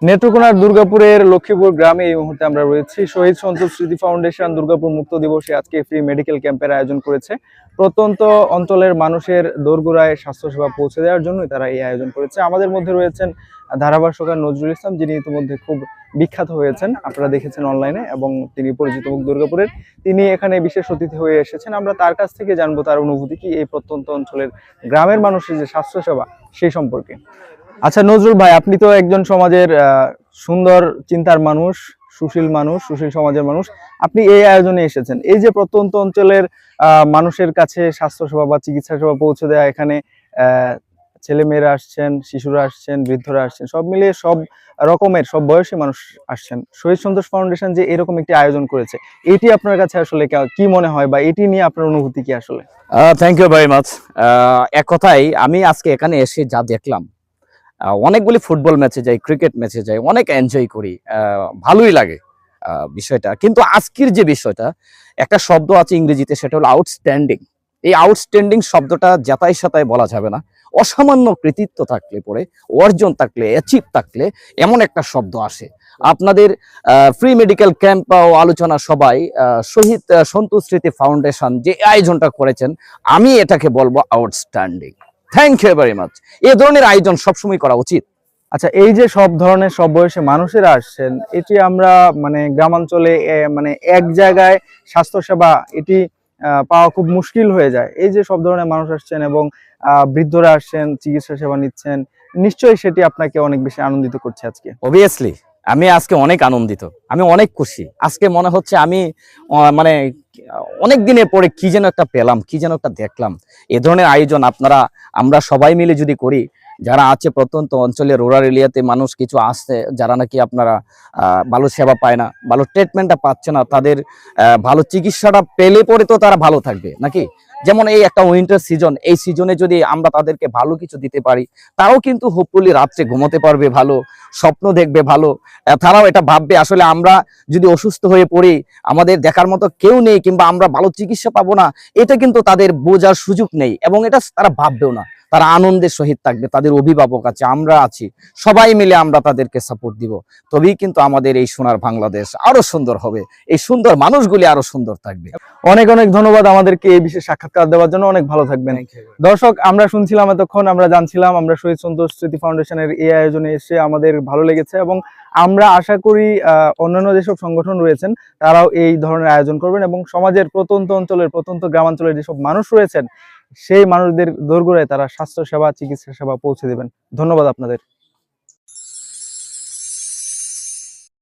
নেত্রকোনার দুর্গাপুরের লক্ষ্মীপুর গ্রামে এই মুহূর্তে আমরা রয়েছি। শহীদ সন্তোষ স্মৃতি ফাউন্ডেশন দুর্গাপুর মুক্ত দিবসে আজকে ফ্রি মেডিকেল ক্যাম্পের আয়োজন করেছে। প্রত্যন্ত অঞ্চলের মানুষের দোরগোড়ায় স্বাস্থ্যসেবা পৌঁছে দেওয়ার জন্যই তারা এই আয়োজন করেছে। আমাদের মধ্যে রয়েছেন ধারাভাষ্যকার নজরুল ইসলাম, যিনি ইতিমধ্যে খুব বিখ্যাত হয়েছেন, আপনারা দেখেছেন অনলাইনে, এবং তিনি পরিচিত মুখ দুর্গাপুরের। তিনি এখানে বিশেষ অতিথি হয়ে এসেছেন। আমরা তার কাছ থেকে জানবো তার অনুভূতি কি এই প্রত্যন্ত অঞ্চলের গ্রামের মানুষের যে স্বাস্থ্যসেবা সেই সম্পর্কে। আচ্ছা নজরুল ভাই, আপনি তো একজন সমাজের সুন্দর চিন্তার মানুষ, সুশীল মানুষ, সুশীল সমাজের মানুষ। আপনি এই আয়োজনে এসেছেন, এই যে প্রত্যন্ত অঞ্চলের মানুষের কাছে স্বাস্থ্যসেবা বা চিকিৎসা সেবা পৌঁছে দেওয়া, এখানে ছেলে মেয়েরা আসছেন, শিশুরা আসছেন, বৃদ্ধরা আসছেন, সব মিলিয়ে সব রকমের সব বয়সী মানুষ আসছেন। শহীদ সন্তোষ ফাউন্ডেশন যে এরকম একটি আয়োজন করেছে, এটি আপনার কাছে আসলে কি মনে হয় বা এটি নিয়ে আপনার অনুভূতি কি আসলে? Thank you very much. এক কথায় আমি আজকে এখানে এসে যা দেখলাম, অনেকগুলি ফুটবল ম্যাচে যাই, ক্রিকেট ম্যাচে যাই, অনেক এনজয় করি, ভালোই লাগে বিষয়টা। কিন্তু আজকের যে বিষয়টা, একটা শব্দ আছে ইংরেজিতে, সেটা হলো আউটস্ট্যান্ডিং। এই আউটস্ট্যান্ডিং শব্দটা যাতাই সাতাই বলা যাবে না। অসামান্য কৃতিত্ব থাকলে পরে, অর্জন থাকলে, অ্যাচিভ থাকলে এমন একটা শব্দ আসে। আপনাদের ফ্রি মেডিকেল ক্যাম্প ও আলোচনা সবাই শহীদ সন্তোষ স্মৃতি ফাউন্ডেশন যে আয়োজনটা করেছেন, আমি এটাকে বলবো outstanding. Thank you very much. এই ধরনের আয়োজন সবসময় করা উচিত। আচ্ছা, এই যে সব ধরনের সব বয়সী মানুষেরা আসছেন, এটি আমরা মানে গ্রামাঞ্চলে মানে এক জায়গায় স্বাস্থ্যসেবা এটি পাওয়া খুব মুশকিল হয়ে যায়। এই যে সব ধরনের মানুষ আসছেন এবং বৃদ্ধরা আসছেন, চিকিৎসা সেবা নিচ্ছেন, নিশ্চয়ই সেটি আপনাকে অনেক বেশি আনন্দিত করছে আজকে। অবভিয়াসলি আমি আজকে অনেক আনন্দিত, আমি অনেক খুশি। আজকে মনে হচ্ছে আমি মানে অনেক দিনের পরে কি যেন একটা পেলাম, কি যেন একটা দেখলাম। এ ধরনের আয়োজন আমরা সবাই মিলে যদি করি, যারা আছে প্রত্যন্ত অঞ্চলে, রুরাল এরিয়াতে মানুষ কিছু আসছে, যারা নাকি আপনারা ভালো সেবা পায় না, ভালো ট্রিটমেন্টটা পাচ্ছে না, তাদের ভালো চিকিৎসাটা পেলে পরে তো তারা ভালো থাকবে নাকি। যেমন এই একটা উইন্টার সিজন, এই সিজনে যদি আমরা তাদেরকে ভালো কিছু দিতে পারি, তারাও কিন্তু হোপফুলি রাত্রে ঘুমোতে পারবে ভালো, স্বপ্ন দেখবে ভালো। তারাও এটা ভাববে আসলে আমরা যদি অসুস্থ হয়ে পড়ি, আমাদের দেখার মতো কেউ নেই, কিংবা আমরা ভালো চিকিৎসা পাবো না, এটা কিন্তু তাদের বোঝার সুযোগ নেই, এবং এটা তারা ভাববেও না। তারা আনন্দের সহিত থাকবে, তাদের অভিভাবক আছে, আমরা আছি, সবাই মিলে আমরা তাদেরকে সাপোর্ট দিব। তবেই কিন্তু আমাদের এই সোনার বাংলাদেশ আরো সুন্দর হবে, এই সুন্দর মানুষগুলি আরো সুন্দর থাকবে। অনেক অনেক ধন্যবাদ আমাদেরকে এই বিশেষ সাক্ষাৎকার দেওয়ার জন্য। অনেক ভালো থাকবেন। দর্শক, আমরা শুনছিলাম এতক্ষণ, আমরা জানছিলাম, আমরা শহীদ সন্তোষ স্মৃতি ফাউন্ডেশনের এই আয়োজনে এসে আমাদের ভালো লেগেছে, এবং আমরা আশা করি অন্যান্য যেসব সংগঠন রয়েছেন তারাও এই ধরনের আয়োজন করবেন, এবং সমাজের প্রত্যন্ত অঞ্চলের, প্রত্যন্ত গ্রামাঞ্চলের যেসব মানুষ রয়েছেন, সেই মানুষদের দোরগোড়ায় তারা স্বাস্থ্য সেবা, চিকিৎসা সেবা পৌঁছে দেবেন। ধন্যবাদ আপনাদের।